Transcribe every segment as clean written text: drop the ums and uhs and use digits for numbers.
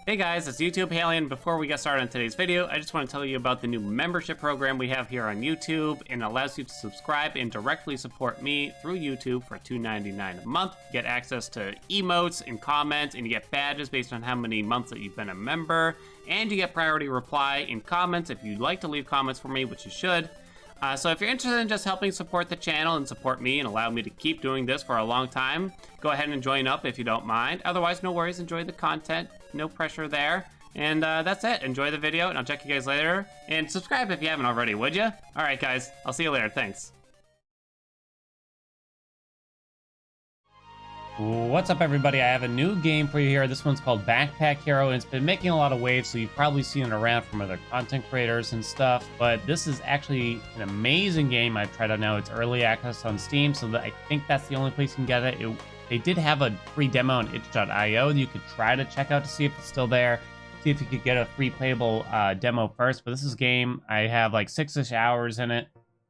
Hey guys, it's YouTube Haelian. Before we get started on today's video, I just want to tell you about the new membership program we have here on YouTube, and it allows you to subscribe and directly support me through YouTube for $2.99 a month. You get access to emotes and comments, and you get badges based on how many months that you've been a member, and you get priority reply in comments if you'd like to leave comments for me, which you should. So if you're interested in just helping support the channel and support me and allow me to keep doing this for a long time, go ahead and join up if you don't mind. Otherwise, no worries, enjoy the content, no pressure there. And that's it, enjoy the video, and I'll check you guys later. And subscribe if you haven't already, would you? All right, guys, I'll see you later, thanks. What's up, everybody? I have a new game for you here. This one's called Backpack Hero, and it's been making a lot of waves, so you've probably seen it around from other content creators and stuff, but this is actually an amazing game. I've tried out now. It's early access on Steam, so I think that's the only place you can get it. They did have a free demo on itch.io that you could try to check out to see if it's still there, see if you could get a free playable demo first, but this is a game. I have like 6-ish hours in it.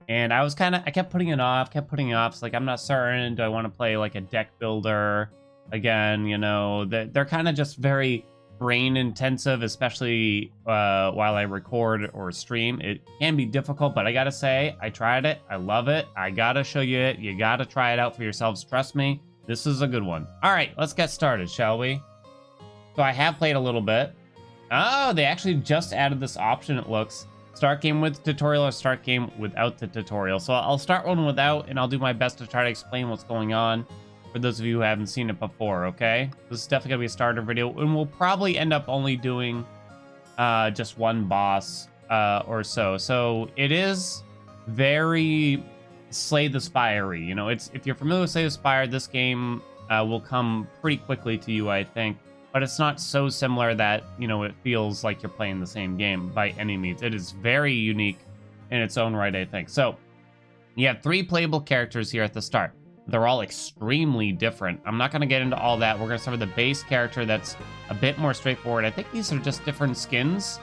And I kept putting it off. It's like, I'm not certain. Do I want to play like a deck builder again? You know, they're kind of just very brain intensive, especially while I record or stream. It can be difficult, but I gotta say, I tried it. I love it. I gotta show you it. You gotta try it out for yourselves. Trust me, this is a good one. All right, let's get started, shall we? So I have played a little bit. Oh, they actually just added this option, it looks. Start game with tutorial or start game without the tutorial. So I'll start one without, and I'll do my best to try to explain what's going on for those of you who haven't seen it before, okay? This is definitely gonna be a starter video, and we'll probably end up only doing just one boss or so. So it is very Slay the Spire-y. You know, if you're familiar with Slay the Spire, this game will come pretty quickly to you, I think. But it's not so similar that, you know, it feels like you're playing the same game by any means. It is very unique in its own right, I think. So, you have 3 playable characters here at the start. They're all extremely different. I'm not going to get into all that. We're going to start with the base character that's a bit more straightforward. I think these are just different skins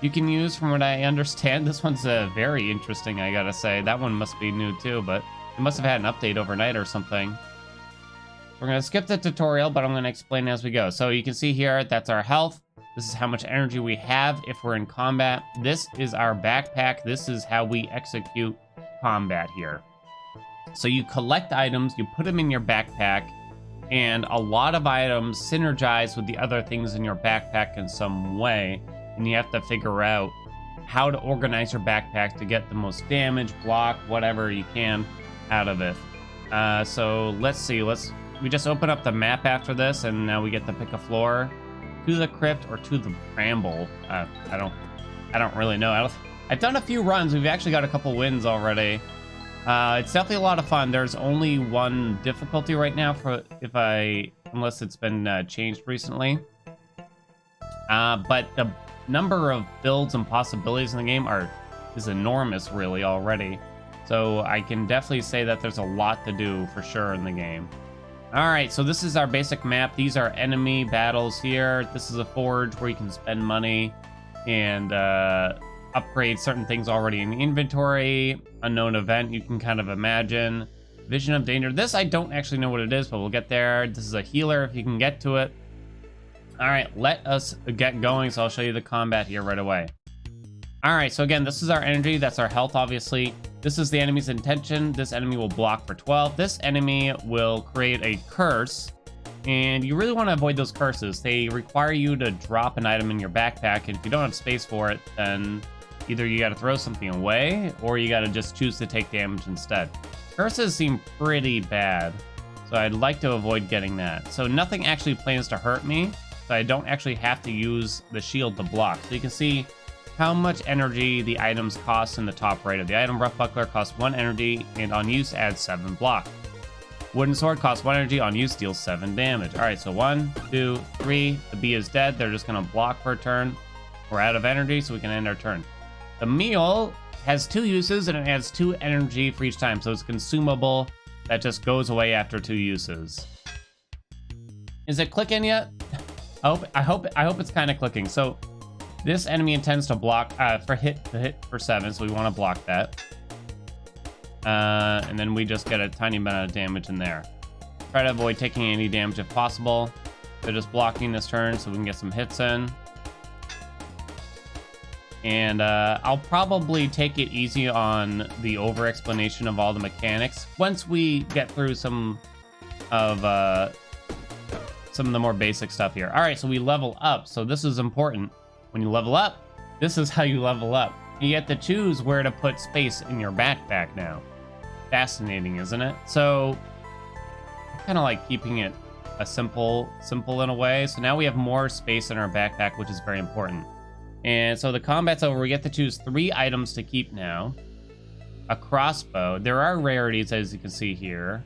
you can use from what I understand. This one's very interesting, I gotta say. That one must be new too, but it must have had an update overnight or something. We're going to skip the tutorial, but I'm going to explain as we go. So you can see here, that's our health. This is how much energy we have if we're in combat. This is our backpack. This is how we execute combat here. So you collect items, you put them in your backpack, and a lot of items synergize with the other things in your backpack in some way. And you have to figure out how to organize your backpack to get the most damage, block, whatever you can out of it. So let's see, we just open up the map after this, and now we get to pick a floor. To the crypt or to the bramble. I don't really know. I've done a few runs. We've actually got a couple wins already. It's definitely a lot of fun. There's only one difficulty right now unless it's been changed recently. But the number of builds and possibilities in the game is enormous, really, already. So I can definitely say that there's a lot to do for sure in the game. All right, so this is our basic map. These are enemy battles here. This is a forge where you can spend money and upgrade certain things already in the inventory. Unknown event, you can kind of imagine. Vision of danger. This, I don't actually know what it is, but we'll get there. This is a healer if you can get to it. All right, let us get going, so I'll show you the combat here right away. All right, so again, this is our energy. That's our health, obviously. This is the enemy's intention. This enemy will block for 12. This enemy will create a curse, and you really want to avoid those curses. They require you to drop an item in your backpack, and if you don't have space for it, then either you got to throw something away, or you got to just choose to take damage instead. Curses seem pretty bad, so I'd like to avoid getting that. So nothing actually plans to hurt me, so I don't actually have to use the shield to block. So you can see how much energy the items cost in the top right of the item. Rough Buckler costs 1 energy, and on use adds 7 block. Wooden Sword costs 1 energy, on use deals 7 damage. Alright, so 1, 2, 3, the bee is dead. They're just gonna block for a turn. We're out of energy, so we can end our turn. The meal has 2 uses, and it adds 2 energy for each time, so it's consumable. That just goes away after 2 uses. Is it clicking yet? I hope it's kind of clicking. So this enemy intends to block to hit for 7, so we want to block that. And then we just get a tiny amount of damage in there. Try to avoid taking any damage if possible. They're just blocking this turn so we can get some hits in. And I'll probably take it easy on the over-explanation of all the mechanics once we get through some of the more basic stuff here. All right, so we level up. So this is important. When you level up, this is how you level up. You get to choose where to put space in your backpack now. Fascinating, isn't it? So I kind of like keeping it a simple in a way. So now we have more space in our backpack, which is very important. And so the combat's over. We get to choose 3 items to keep now. A crossbow. There are rarities, as you can see here.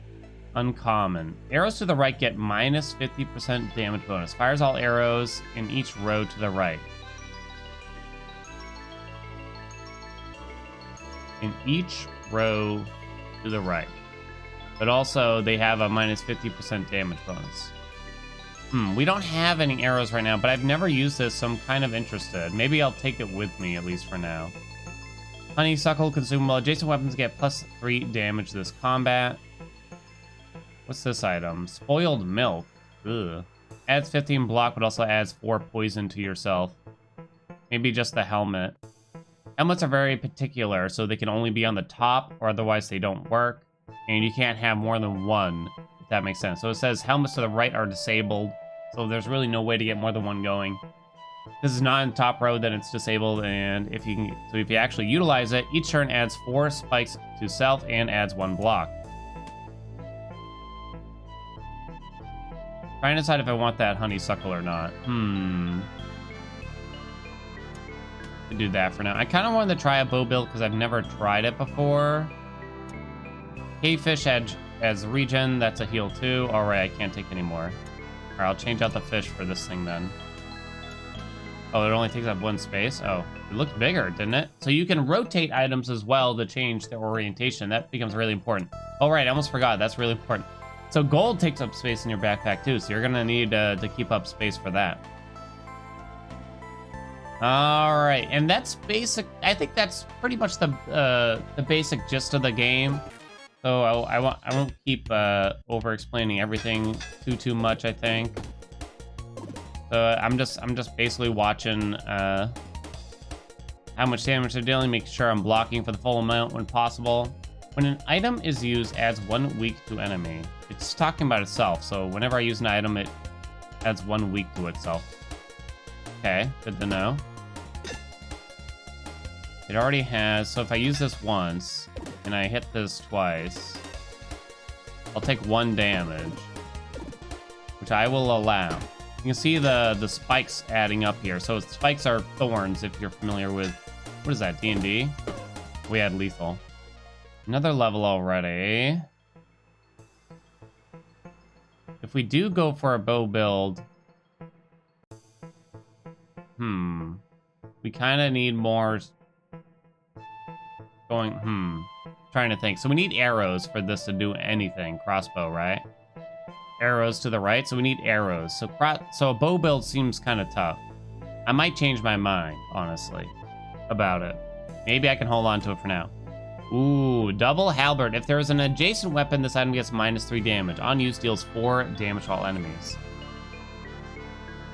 Uncommon. Arrows to the right get minus 50% damage bonus. Fires all arrows in each row to the right. In each row to the right. But also, they have a minus 50% damage bonus. We don't have any arrows right now, but I've never used this, so I'm kind of interested. Maybe I'll take it with me, at least for now. Honeysuckle consumable. Adjacent weapons get plus 3 damage this combat. What's this item? Spoiled milk. Ugh. Adds 15 block, but also adds 4 poison to yourself. Maybe just the helmet. Helmets are very particular, so they can only be on the top, or otherwise they don't work. And you can't have more than one, if that makes sense. So it says helmets to the right are disabled. So there's really no way to get more than one going. This is not in the top row, then it's disabled, and if you actually utilize it, each turn adds 4 spikes to self and adds 1 block. Trying to decide if I want that honeysuckle or not. To do that for now. I kind of wanted to try a bow build because I've never tried it before. Cavefish adds regen, that's a heal too. Alright, I can't take any more. Alright, I'll change out the fish for this thing then. Oh, it only takes up 1 space? Oh, it looked bigger, didn't it? So you can rotate items as well to change their orientation. That becomes really important. Oh, right, I almost forgot. That's really important. So gold takes up space in your backpack too, so you're going to need to keep up space for that. Alright, and that's basic. I think that's pretty much the basic gist of the game. So I won't keep over-explaining everything too much, I think. So I'm just basically watching how much damage they're dealing, making sure I'm blocking for the full amount when possible. When an item is used, adds 1 weak to enemy. It's talking about itself, so whenever I use an item, it adds 1 weak to itself. Okay, good to know. It already has, so if I use this once, and I hit this twice, I'll take 1 damage, which I will allow. You can see the spikes adding up here. So spikes are thorns, if you're familiar with, what is that, D&D? We had lethal. Another level already. If we do go for a bow build, we kind of need more trying to think. So we need arrows for this to do anything. Crossbow, right? Arrows to the right, so we need arrows. So a bow build seems kind of tough. I might change my mind, honestly, about it. Maybe I can hold on to it for now. Ooh, double halberd. If there is an adjacent weapon, this item gets minus 3 damage. On use, deals 4 damage to all enemies.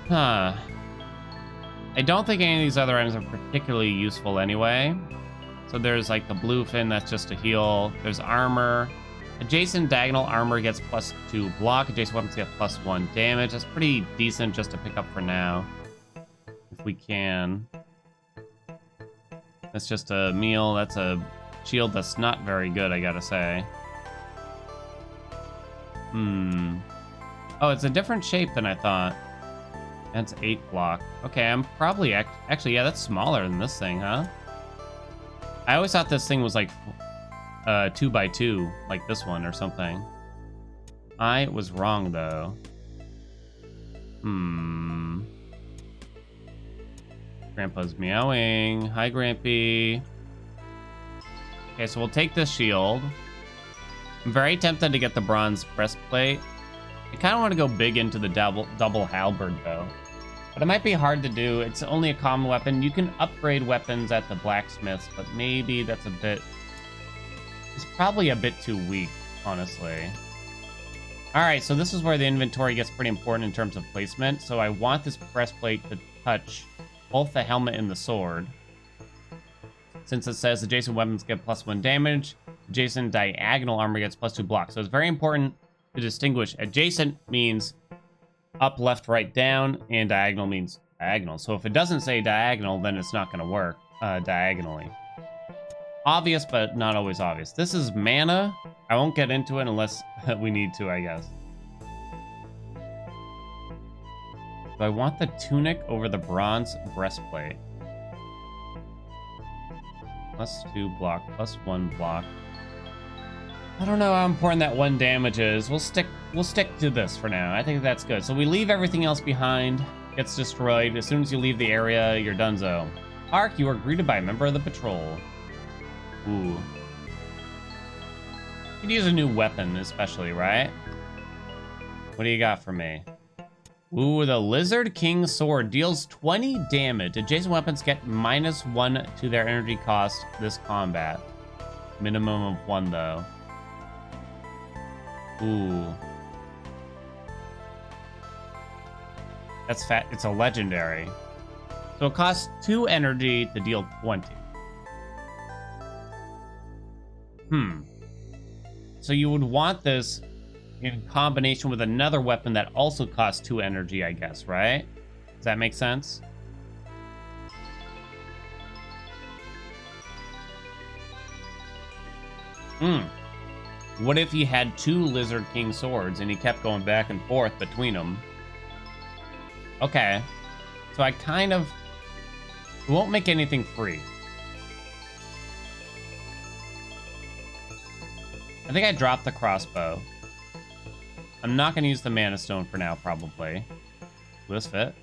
Huh. I don't think any of these other items are particularly useful anyway. So there's like the bluefin, that's just a heal. There's armor. Adjacent diagonal armor gets plus 2 block. Adjacent weapons get plus 1 damage. That's pretty decent just to pick up for now. If we can. That's just a meal. That's a shield that's not very good, I gotta say. Oh, it's a different shape than I thought. That's 8 block. Okay, I'm probably... Actually, yeah, that's smaller than this thing, huh? I always thought this thing was like 2x2, like this one or something. I was wrong, though. Grandpa's meowing. Hi, Grampy. Okay, so we'll take this shield. I'm very tempted to get the bronze breastplate. I kind of want to go big into the double halberd, though. But it might be hard to do. It's only a common weapon. You can upgrade weapons at the blacksmiths, but maybe that's a bit... It's probably a bit too weak, honestly. All right, so this is where the inventory gets pretty important in terms of placement. So I want this breastplate to touch both the helmet and the sword. Since it says adjacent weapons get +1 damage, adjacent diagonal armor gets +2 block. So it's very important to distinguish. Adjacent means up, left, right, down, and diagonal means diagonal. So if it doesn't say diagonal, then it's not going to work diagonally. Obvious, but not always obvious. This is mana. I won't get into it unless we need to, I guess. So I want the tunic over the bronze breastplate. +2 block, +1 block. I don't know how important that 1 damage is. We'll stick to this for now. I think that's good. So we leave everything else behind. Gets destroyed. As soon as you leave the area, you're donezo. Ark, you are greeted by a member of the patrol. Ooh. You could use a new weapon, especially, right? What do you got for me? Ooh, the Lizard King Sword deals 20 damage. Adjacent weapons get -1 to their energy cost this combat. Minimum of 1, though. Ooh. That's fat. It's a legendary. So it costs 2 energy to deal 20. So you would want this in combination with another weapon that also costs 2 energy, I guess, right? Does that make sense? What if he had 2 Lizard King swords and he kept going back and forth between them? Okay. So I kind of... We won't make anything free. I think I dropped the crossbow. I'm not going to use the mana stone for now, probably. Will this fit?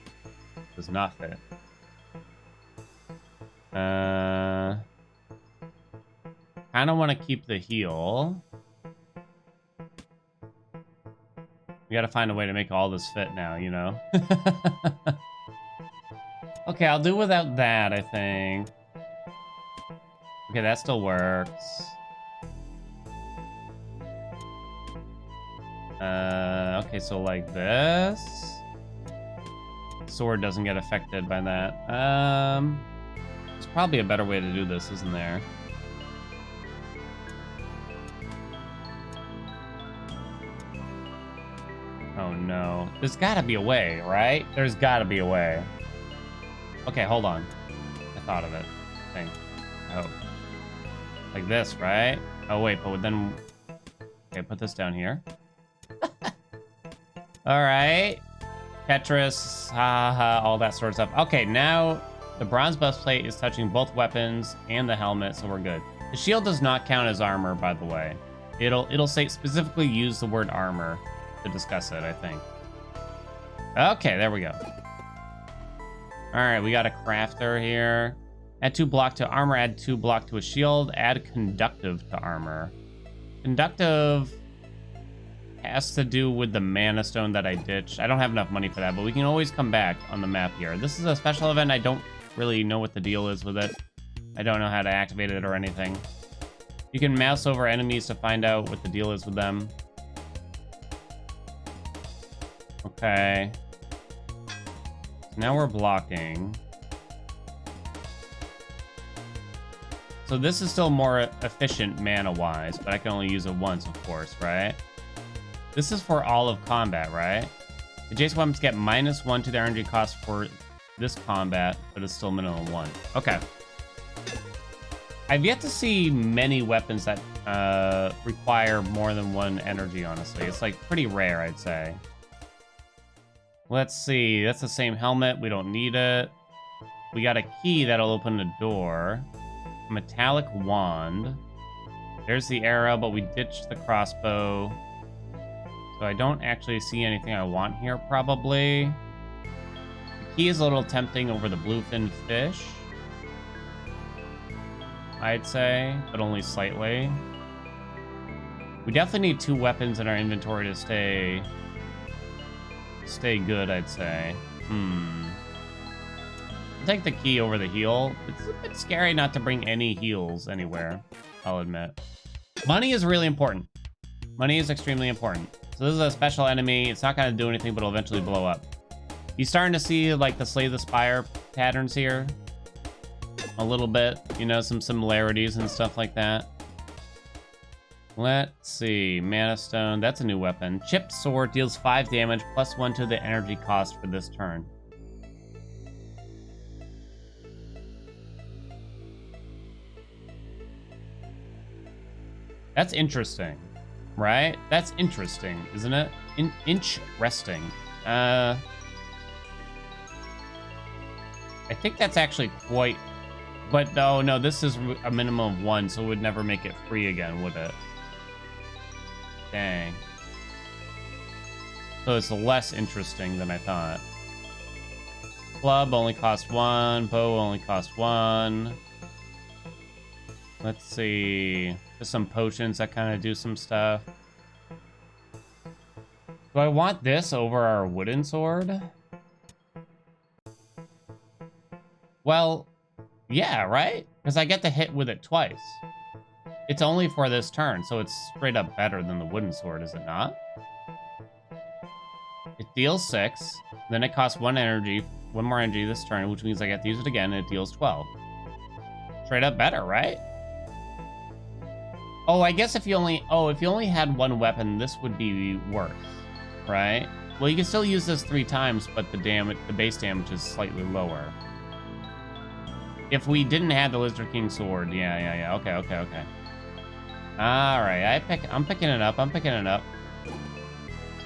Does not fit. Kind of want to keep the heal. We got to find a way to make all this fit now, you know? Okay, I'll do without that, I think. Okay, that still works. Okay, so like this. Sword doesn't get affected by that. There's probably a better way to do this, isn't there? Oh no. There's gotta be a way, right? There's gotta be a way. Okay, hold on. I thought of it. I think. I hope. Like this, right? Oh wait, but then... Okay, put this down here. Alright. Tetris, haha, all that sort of stuff. Okay, now the bronze breastplate is touching both weapons and the helmet, so we're good. The shield does not count as armor, by the way. It'll say specifically use the word armor to discuss it, I think. Okay, there we go. Alright, we got a crafter here. Add 2 block to armor, add 2 block to a shield, add conductive to armor. Conductive has to do with the mana stone that I ditched. I don't have enough money for that, but we can always come back on the map here. This is a special event. I don't really know what the deal is with it. I don't know how to activate it or anything. You can mouse over enemies to find out what the deal is with them. Okay. Now we're blocking. So this is still more efficient mana-wise, but I can only use it once, of course, right? This is for all of combat, right? Adjacent weapons get -1 to their energy cost for this combat, but it's still minimum 1. Okay. I've yet to see many weapons that require more than 1 energy, honestly. It's like pretty rare, I'd say. Let's see. That's the same helmet. We don't need it. We got a key that'll open the door. A metallic wand. There's the arrow, but we ditched the crossbow. So I don't actually see anything I want here, probably. The key is a little tempting over the bluefin fish, I'd say, but only slightly. We definitely need 2 weapons in our inventory to stay good, I'd say. I'll take the key over the heal. It's a bit scary not to bring any heals anywhere, I'll admit. Money is really important. Money is extremely important. So this is a special enemy. It's not going to do anything, but it'll eventually blow up. You starting to see like the Slay the Spire patterns here? A little bit, you know, some similarities and stuff like that. Let's see, Mana Stone, that's a new weapon. Chipped Sword deals 5 damage, +1 to the energy cost for this turn. That's interesting, right? That's interesting, isn't it? Inch resting. I think that's actually quite... But no, this is a minimum of 1, so it would never make it free again, would it? Dang. So it's less interesting than I thought. Club only costs 1. Bow only costs 1. Let's see. There's some potions that kind of do some stuff. Do I want this over our wooden sword? Well, yeah, right? Because I get to hit with it twice. It's only for this turn, so it's straight up better than the wooden sword, is it not? It deals 6, then it costs 1 more energy this turn, which means I get to use it again, and it deals 12. Straight up better, right? Oh, I guess if you only had 1 weapon, this would be worse, right? Well, you can still use this 3 times, but the base damage is slightly lower. If we didn't have the Lizard King sword, yeah, okay. All right, I'm picking it up. Let's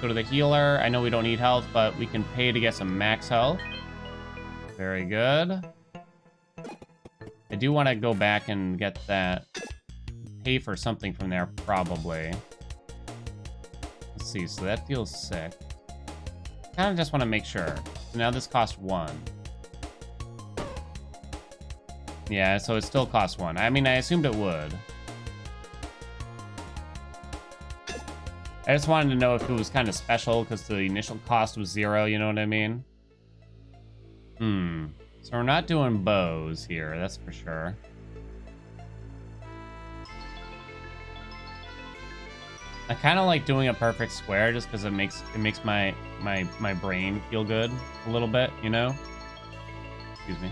go to the healer. I know we don't need health, but we can pay to get some max health. Very good. I do want to go back and get that. Pay for something from there, probably. Let's see, so that deals 6. Kind of just want to make sure. So now this costs 1. Yeah, so it still costs 1. I mean, I assumed it would. I just wanted to know if it was kind of special because the initial cost was 0, you know what I mean? So we're not doing bows here, that's for sure. I kind of like doing a perfect square just because it makes my brain feel good a little bit, you know? Excuse me.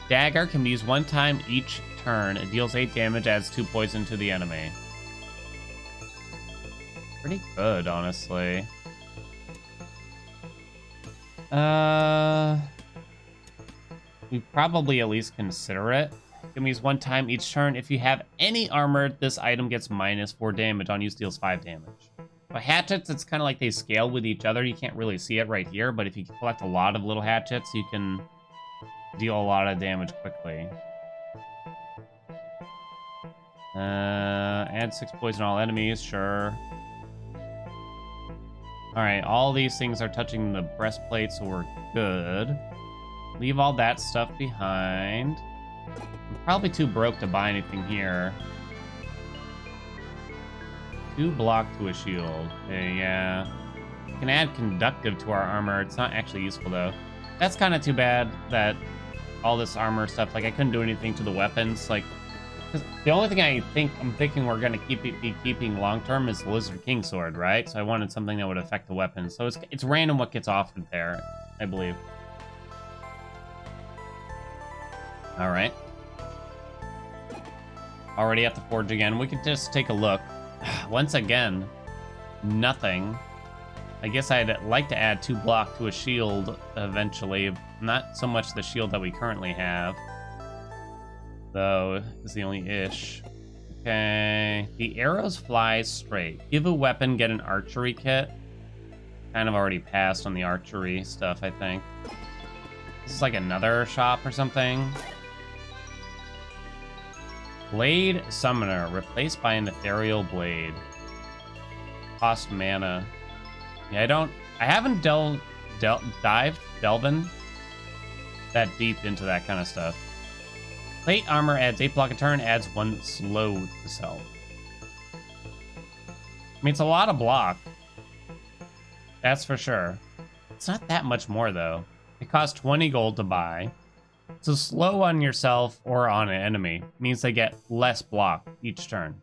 Dagger can be used 1 time each turn. It deals 8 damage, adds 2 poison to the enemy. Pretty good, honestly. We probably at least consider it. Can be used 1 time each turn. If you have any armor, this item gets -4 damage. On use, deals 5 damage. But hatchets, it's kind of like they scale with each other. You can't really see it right here, but if you collect a lot of little hatchets, you can deal a lot of damage quickly. Add 6 poison to all enemies, sure. Alright, all these things are touching the breastplate, so we're good. Leave all that stuff behind. I'm probably too broke to buy anything here. 2 block to a shield. Okay, yeah. We can add conductive to our armor. It's not actually useful, though. That's kind of too bad that all this armor stuff, like, I couldn't do anything to the weapons. Like, 'cause the only thing I'm thinking we're going to be keeping long-term is the Lizard King sword, right? So I wanted something that would affect the weapons. So it's random what gets offered there, I believe. All right. Already at the forge again. We could just take a look. Once again, nothing. I guess I'd like to add 2 block to a shield eventually. Not so much the shield that we currently have, though, is the only ish. Okay. The arrows fly straight. Give a weapon, get an archery kit. Kind of already passed on the archery stuff, I think. This is like another shop or something. Blade Summoner, replaced by an ethereal blade. Cost mana. Yeah, I haven't delved that deep into that kind of stuff. Plate armor adds 8 block a turn, adds 1 slow to self. I mean, it's a lot of block. That's for sure. It's not that much more, though. It costs 20 gold to buy. So slow on yourself or on an enemy means they get less block each turn.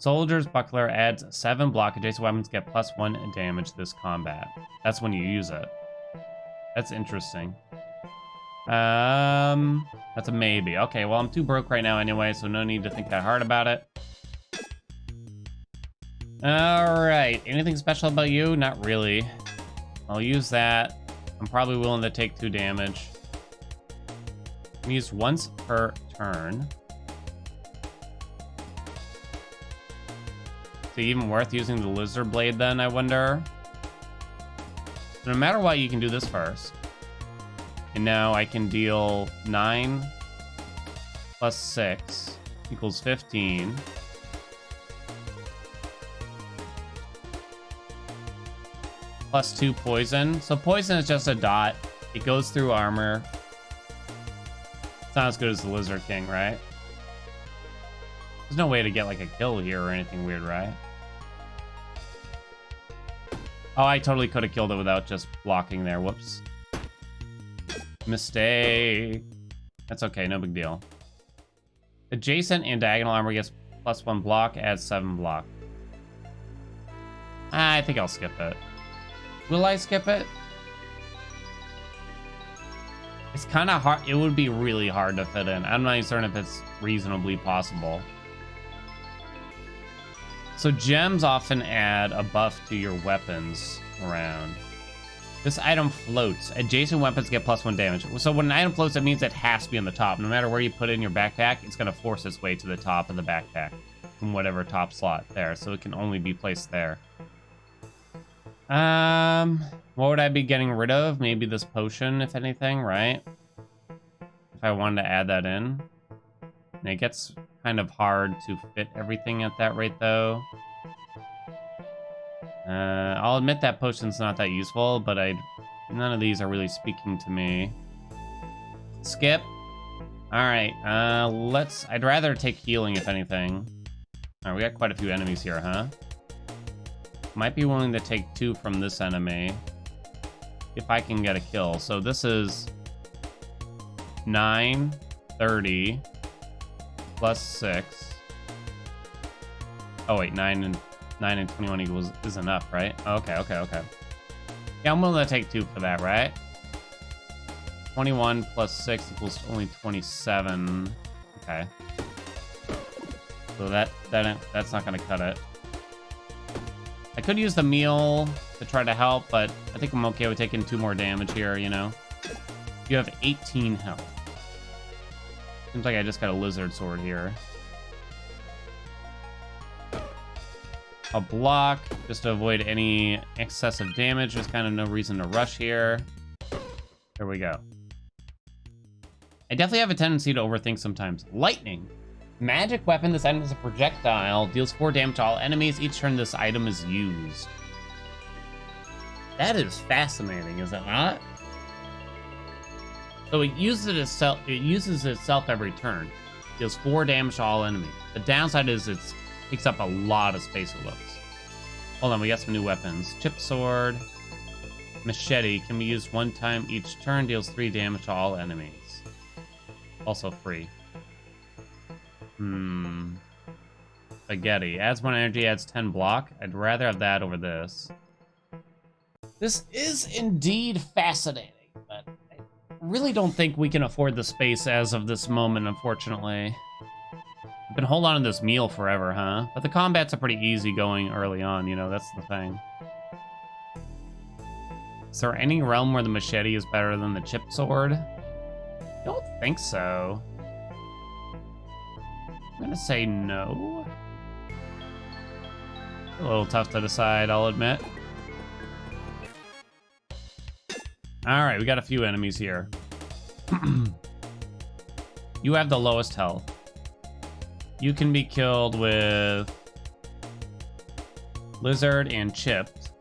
Soldier's Buckler adds 7 block. Adjacent weapons get +1 damage this combat. That's when you use it. That's interesting. That's a maybe. Okay, well, I'm too broke right now anyway, so no need to think that hard about it. All right, anything special about you? Not really. I'll use that. I'm probably willing to take 2 damage. I'm used once per turn. Is it even worth using the Lizard Blade then, I wonder? No matter what, you can do this first. And now I can deal 9 plus 6 equals 15. Plus 2 poison. So poison is just a dot. It goes through armor. It's not as good as the Lizard King, right? There's no way to get like a kill here or anything weird, right? Oh, I totally could have killed it without just blocking there. Whoops. Mistake. That's okay, no big deal. Adjacent and diagonal armor gets +1 block, adds 7 block. I think I'll skip it. Will I skip it? It's kind of hard. It would be really hard to fit in. I'm not even certain if it's reasonably possible. So gems often add a buff to your weapons around. This item floats. Adjacent weapons get +1 damage. So when an item floats, that means it has to be on the top. No matter where you put it in your backpack, it's going to force its way to the top of the backpack from whatever top slot there. So it can only be placed there. What would I be getting rid of? Maybe this potion, if anything, right? If I wanted to add that in. And it gets kind of hard to fit everything at that rate, though. I'll admit that potion's not that useful, but none of these are really speaking to me. Skip. All right, I'd rather take healing, if anything. All right, we got quite a few enemies here, huh? Might be willing to take 2 from this enemy if I can get a kill. So this is 9, 30, plus 6. Oh wait, 9 and 21 is enough, right? Okay. Yeah, I'm willing to take 2 for that, right? 21 plus 6 equals only 27. Okay. So that's not gonna cut it. I could use the meal to try to help, but I think I'm okay with taking 2 more damage here, you know? You have 18 health. Seems like I just got a lizard sword here. I'll block just to avoid any excessive damage. There's kind of no reason to rush here. There we go. I definitely have a tendency to overthink sometimes. Lightning. Magic weapon. This item is a projectile. Deals 4 damage to all enemies each turn this item is used. That is fascinating, is it not? So it uses itself every turn. Deals 4 damage to all enemies. The downside is it takes up a lot of space, it looks. Hold on, we got some new weapons. Chip sword. Machete can be used 1 time each turn. Deals 3 damage to all enemies. Also free. Spaghetti. Adds 1 energy, adds 10 block. I'd rather have that over this. This is indeed fascinating, but I really don't think we can afford the space as of this moment, unfortunately. I've been holding on to this meal forever, huh? But the combats are pretty easy going early on, you know, that's the thing. Is there any realm where the machete is better than the chip sword? I don't think so. I'm gonna say no. A little tough to decide, I'll admit. All right, we got a few enemies here. You have the lowest health. You can be killed with lizard and chipped.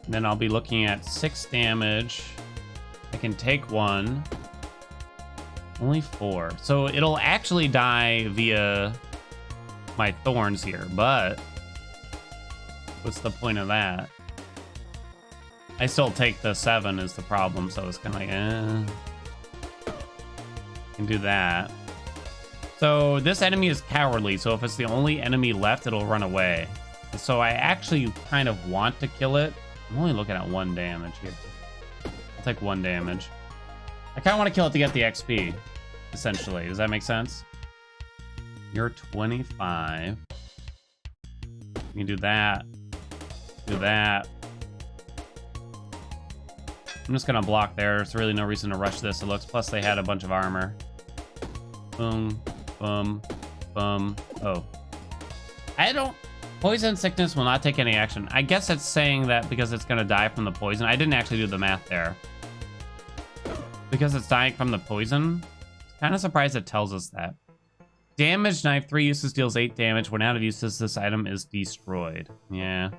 And then I'll be looking at 6 damage. I can take 1. Only 4. So it'll actually die via my thorns here, but what's the point of that? I still take the 7 is the problem, so it's kind of like, Can do that. So this enemy is cowardly, so if it's the only enemy left, it'll run away. So I actually kind of want to kill it. I'm only looking at 1 damage here. I'll take 1 damage. I kind of want to kill it to get the XP, essentially. Does that make sense? You're 25. You can do that. Do that. I'm just gonna block there. There's really no reason to rush this, it looks. Plus they had a bunch of armor. Boom, boom, boom. Oh. I don't... Poison sickness will not take any action. I guess it's saying that because it's gonna die from the poison. I didn't actually do the math there. Because it's dying from the poison? Kind of surprised it tells us that. Damage knife, 3 uses deals 8 damage. When out of uses, this item is destroyed. Yeah.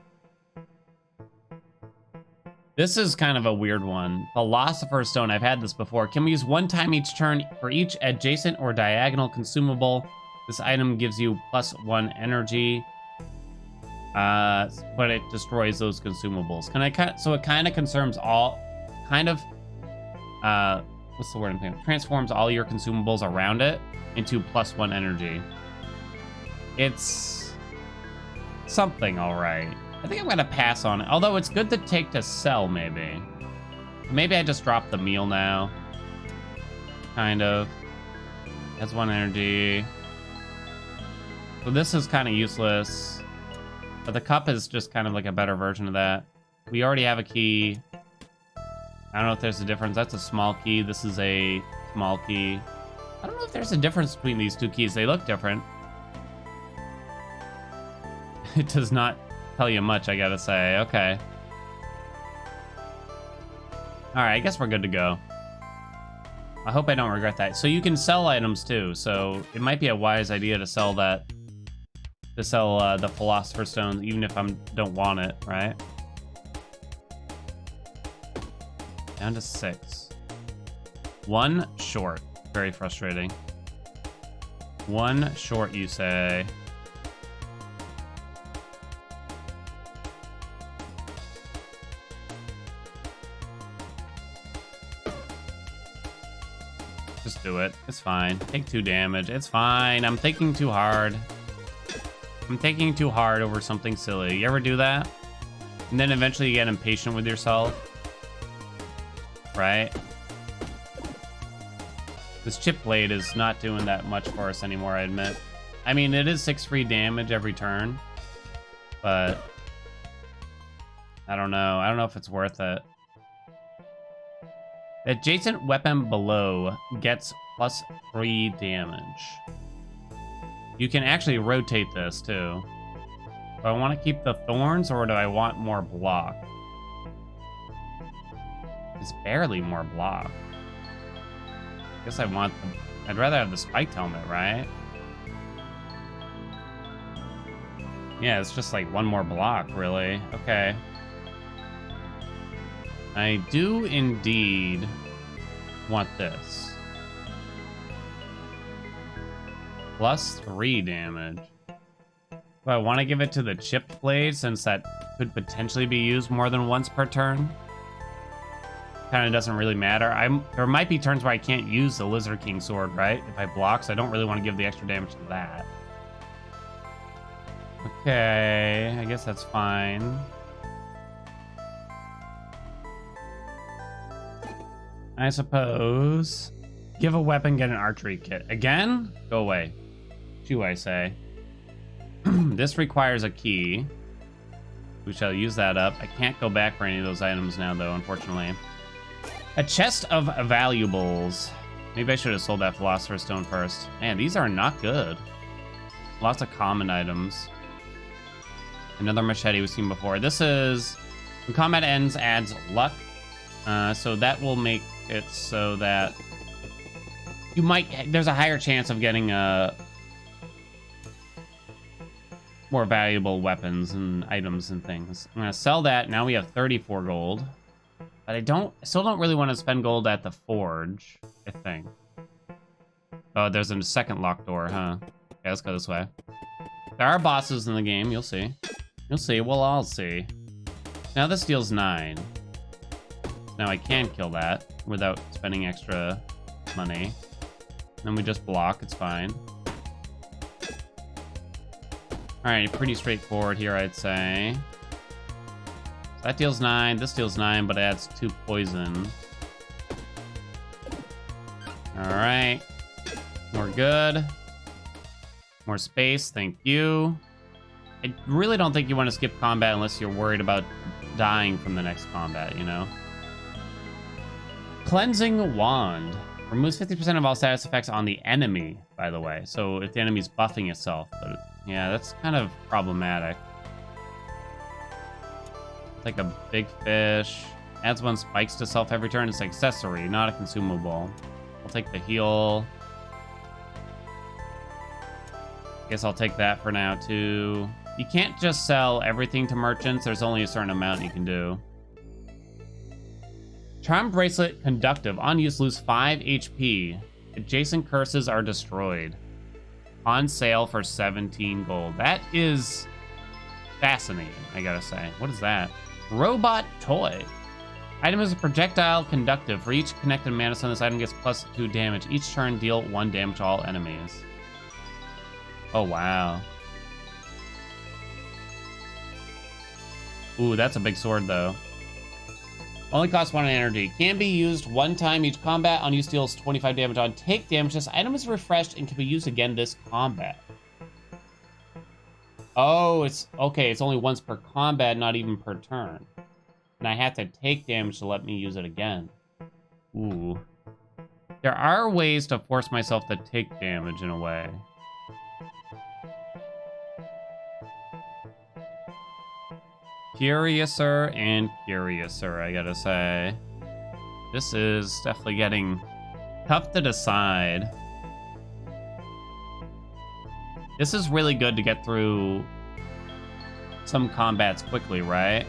This is kind of a weird one. Philosopher's Stone, I've had this before. Can be used 1 time each turn for each adjacent or diagonal consumable. This item gives you +1 energy. But it destroys those consumables. So it kind of consumes all, what's the word I'm thinking? Transforms all your consumables around it into +1 energy. It's something, all right. I think I'm gonna pass on it. Although it's good to take to sell, maybe. Maybe I just drop the meal now. Kind of. Has 1 energy. So this is kind of useless. But the cup is just kind of like a better version of that. We already have a key. I don't know if there's a difference. That's a small key. This is a small key. I don't know if there's a difference between these 2 keys. They look different. It does not tell you much, I gotta say. Okay. Alright, I guess we're good to go. I hope I don't regret that. So you can sell items too, so it might be a wise idea to sell that. To sell the Philosopher's Stone, even if I don't want it, right? Down to 6. 1 short. Very frustrating. 1 short, you say. Just do it. It's fine. Take 2 damage. It's fine. I'm thinking too hard. I'm thinking too hard over something silly. You ever do that? And then eventually you get impatient with yourself. Right? This chip blade is not doing that much for us anymore, I admit. I mean, it is 6 free damage every turn. But I don't know. I don't know if it's worth it. The adjacent weapon below gets +3 damage. You can actually rotate this too. Do I want to keep the thorns or do I want more block? It's barely more block. I guess I want the... I'd rather have the spiked helmet, right? Yeah, it's just like 1 more block, really. Okay. I do indeed want this. +3 damage. Do I want to give it to the chipped blade since that could potentially be used more than once per turn? Kind of doesn't really matter. There might be turns where I can't use the Lizard King sword, right? If I block, so I don't really want to give the extra damage to that. Okay, I guess that's fine. I suppose. Give a weapon, get an archery kit. Again? Go away. Do I say. This requires a key. We shall use that up. I can't go back for any of those items now, though, unfortunately. A chest of valuables. Maybe I should have sold that Philosopher's Stone first. Man, these are not good. Lots of common items. Another machete we've seen before. This is... When combat ends, adds luck. So that will make it so that... You might... There's a higher chance of getting more valuable weapons and items and things. I'm gonna sell that. Now we have 34 gold. But I still don't really want to spend gold at the forge, I think. Oh, there's a second locked door, huh? Okay, let's go this way. There are bosses in the game, you'll see. You'll see, we'll all see. Now this deals 9. Now I can kill that without spending extra money. Then we just block, it's fine. All right, pretty straightforward here, I'd say. That deals 9, this deals 9, but it adds 2 poison. All right, we're good. More space, thank you. I really don't think you want to skip combat unless you're worried about dying from the next combat, you know? Cleansing Wand. Removes 50% of all status effects on the enemy, by the way. So if the enemy's buffing itself. But yeah, that's kind of problematic. It's like a big fish. Adds 1 spikes to self every turn. It's an accessory, not a consumable. I'll take the heal. Guess I'll take that for now, too. You can't just sell everything to merchants. There's only a certain amount you can do. Charm Bracelet Conductive. On use, lose 5 HP. Adjacent curses are destroyed. On sale for 17 gold. That is fascinating, I gotta say. What is that? Robot Toy. Item is a projectile conductive. For each connected mana stone, this item gets +2 damage. Each turn, deal 1 damage to all enemies. Oh, wow. Ooh, that's a big sword, though. Only costs 1 energy. Can be used 1 time each combat. On use deals 25 damage. On take damage, this item is refreshed and can be used again this combat. Oh, it's... Okay, it's only once per combat, not even per turn. And I have to take damage to let me use it again. Ooh. There are ways to force myself to take damage in a way. Curiouser and curiouser, I gotta say. This is definitely getting tough to decide. This is really good to get through some combats quickly, right?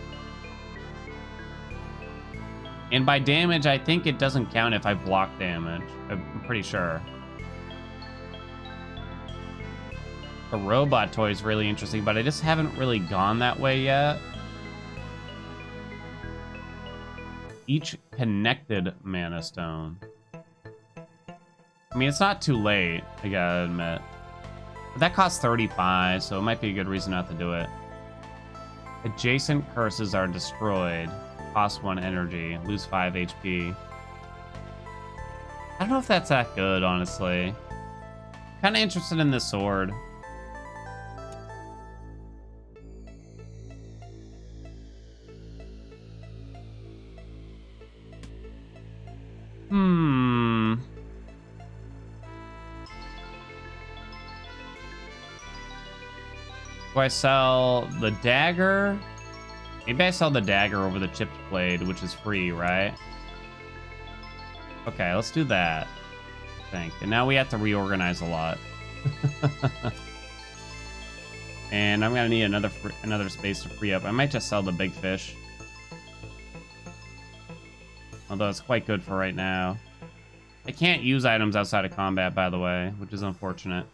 And by damage, I think it doesn't count if I block damage. I'm pretty sure. The robot toy is really interesting, but I just haven't really gone that way yet. Each connected mana stone. I mean, it's not too late, I gotta admit. But that costs 35, so it might be a good reason not to do it. Adjacent curses are destroyed. Cost 1 energy. Lose 5 HP. I don't know if that's that good, honestly. Kind of interested in this sword. Do I sell the dagger? Maybe I sell the dagger over the chipped blade, which is free, right? Okay, let's do that, I think. And now we have to reorganize a lot. And I'm gonna need another space to free up. I might just sell the big fish. Although it's quite good for right now. I can't use items outside of combat, by the way, which is unfortunate.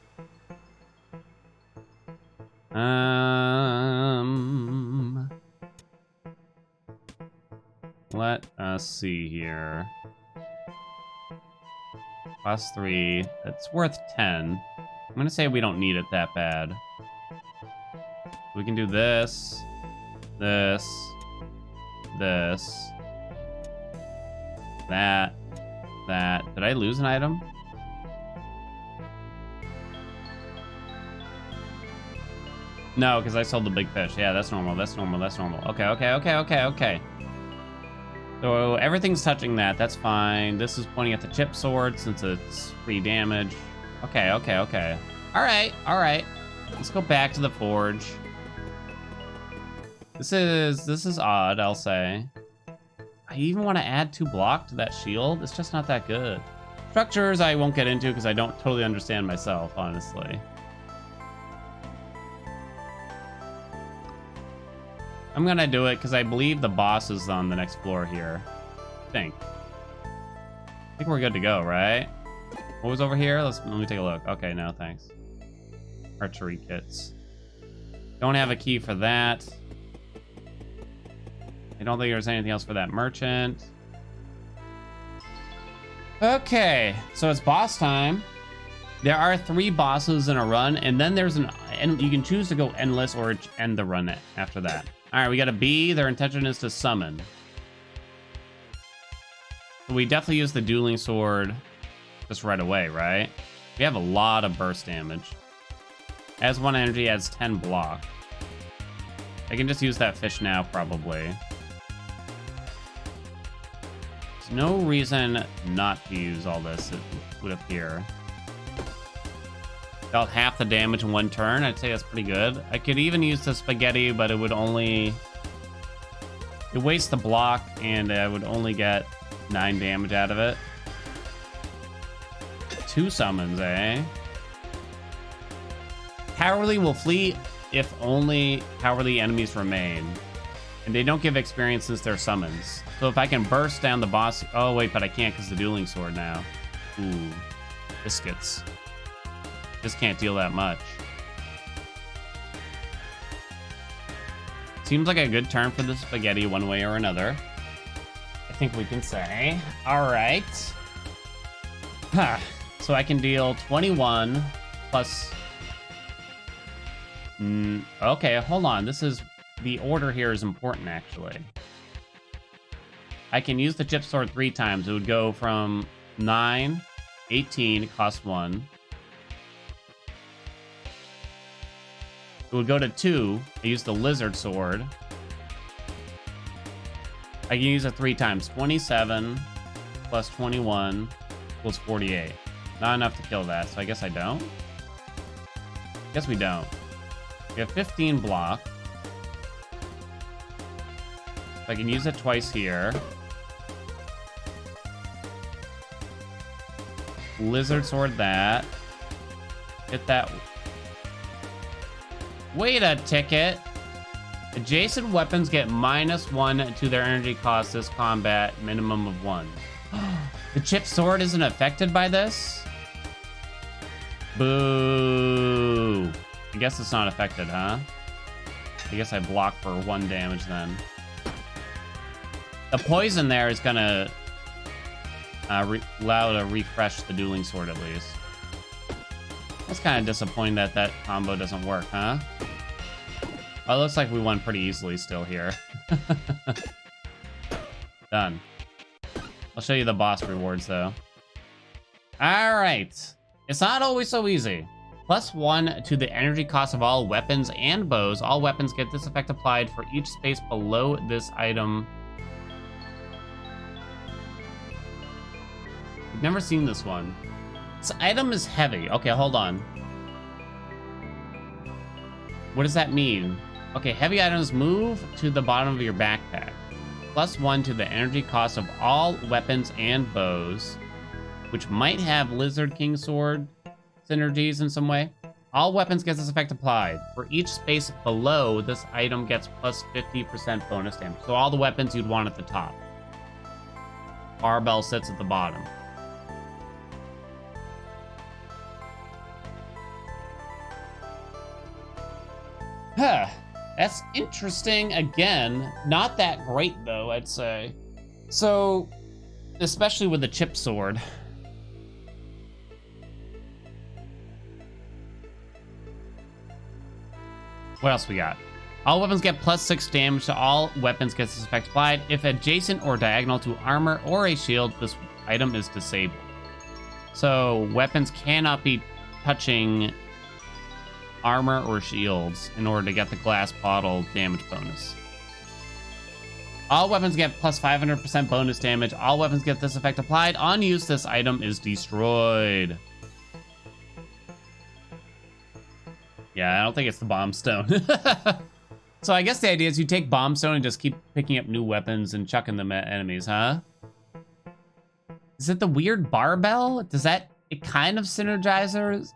Let us see here. Cost 3. That's worth 10. I'm gonna say we don't need it that bad. We can do this, this, this, that. Did I lose an item? No, because I sold the big fish. Yeah, that's normal. That's normal. That's normal. Okay. So everything's touching that. That's fine. This is pointing at the chip sword since it's free damage. Okay. All right. Let's go back to the forge. This is odd, I'll say. I even want to add 2 block to that shield. It's just not that good. Structures I won't get into because I don't totally understand myself, honestly. I'm gonna do it because I believe the boss is on the next floor here. I think we're good to go, right? What was over here? Let me take a look. Okay, no, thanks. Archery kits. Don't have a key for that. I don't think there's anything else for that merchant. Okay, so it's boss time. There are 3 bosses in a run, and then there's and you can choose to go endless or end the run after that. All right, we got a B. Their intention is to summon. We definitely use the dueling sword just right away, right? We have a lot of burst damage. Adds 1 energy, adds 10 block. I can just use that fish now, probably. There's no reason not to use all this, it would appear. Dealt half the damage in 1 turn. I'd say that's pretty good. I could even use the spaghetti, but it would only... It wastes the block, and I would only get 9 damage out of it. 2 summons, eh? Cowardly will flee if only cowardly enemies remain. And they don't give experience since they're summons. So if I can burst down the boss... Oh, wait, but I can't because the dueling sword now. Ooh. Biscuits. Just can't deal that much. Seems like a good turn for the spaghetti one way or another. I think we can say. All right. Huh. So I can deal 21 plus... okay, hold on. This is... The order here is important, actually. I can use the chip sword 3 times. It would go from 9, 18, it costs 1. It would go to 2. I use the lizard sword. I can use it 3 times. 27 plus 21 equals 48. Not enough to kill that, so I guess I don't. Guess we don't. We have 15 block. I can use it twice here. Lizard sword that. Hit that. Wait a ticket. Adjacent weapons get -1 to their energy cost this combat, minimum of 1. The chip sword isn't affected by this? Boo. I guess it's not affected, huh? I guess I block for 1 damage then. The poison there is gonna allow to refresh the dueling sword at least. That's kind of disappointing that that combo doesn't work, huh? Well, it looks like we won pretty easily still here. Done. I'll show you the boss rewards, though. All right. It's not always so easy. +1 to the energy cost of all weapons and bows. All weapons get this effect applied for each space below this item. We've never seen this one. This item is heavy. Okay, hold on. What does that mean? Okay, heavy items move to the bottom of your backpack. +1 to the energy cost of all weapons and bows, which might have Lizard King Sword synergies in some way. All weapons get this effect applied. For each space below, this item gets +50% bonus damage. So all the weapons you'd want at the top. Barbell sits at the bottom. Huh. That's interesting. Again, not that great though, I'd say. So, especially with the chip sword. What else we got? All weapons get +6 damage to all weapons gets this effect applied. If adjacent or diagonal to armor or a shield, this item is disabled. So weapons cannot be touching armor or shields in order to get the glass bottle damage bonus. All weapons get +500% bonus damage. All weapons get this effect applied. On use, this item is destroyed. Yeah, I don't think it's the bomb stone. So I guess the idea is you take bomb stone and just keep picking up new weapons and chucking them at enemies, huh? Is it the weird barbell? Does that... It kind of synergizes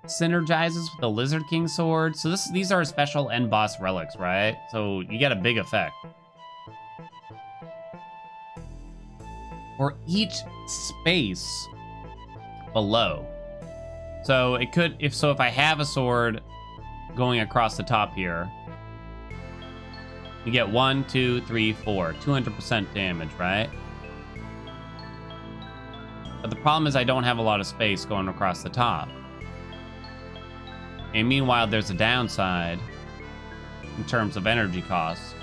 with the Lizard King Sword. So these are special end boss relics, right? So you get a big effect. For each space below. So it could, if I have a sword going across the top here, you get 1, 2, 3, 4, 200% damage, right? But the problem is I don't have a lot of space going across the top. And meanwhile, there's a downside in terms of energy costs.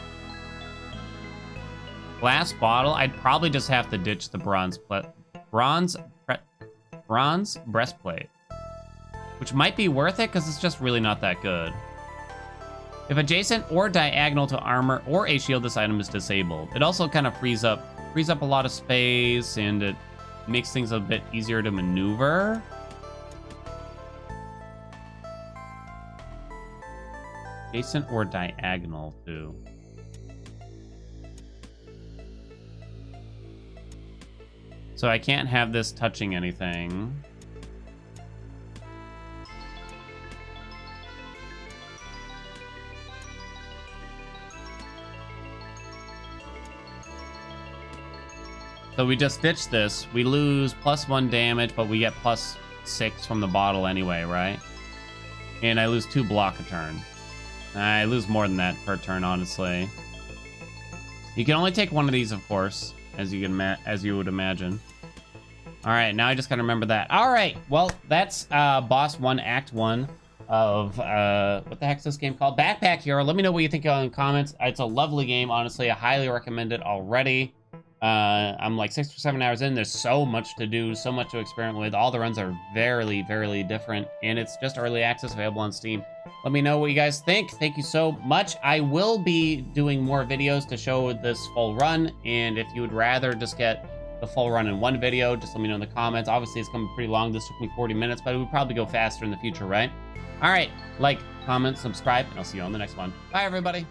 Glass bottle, I'd probably just have to ditch the bronze breastplate, which might be worth it because it's just really not that good. If adjacent or diagonal to armor or a shield, this item is disabled. It also kind of frees up a lot of space, and it makes things a bit easier to maneuver. Adjacent or diagonal too. So I can't have this touching anything. So we just ditch this. We lose +1 damage, but we get +6 from the bottle anyway, right? And I lose 2 block a turn. I lose more than that per turn, honestly. You can only take one of these, of course, as you would imagine. All right, now I just gotta remember that. All right, well, that's Boss 1, Act 1 of, what the heck's this game called? Backpack Hero. Let me know what you think in the comments. It's a lovely game, honestly. I highly recommend it already. I'm like 6 or 7 hours in. There's so much to do, so much to experiment with. All the runs are very, very different, and it's just early access, available on Steam. Let me know what you guys think. Thank you so much. I will be doing more videos to show this full run, and if you would rather just get the full run in one video, just let me know in the comments. Obviously, it's gonna be pretty long. This took me 40 minutes, but it would probably go faster in the future, right? All right, like, comment, subscribe, and I'll see you on the next one. Bye, everybody.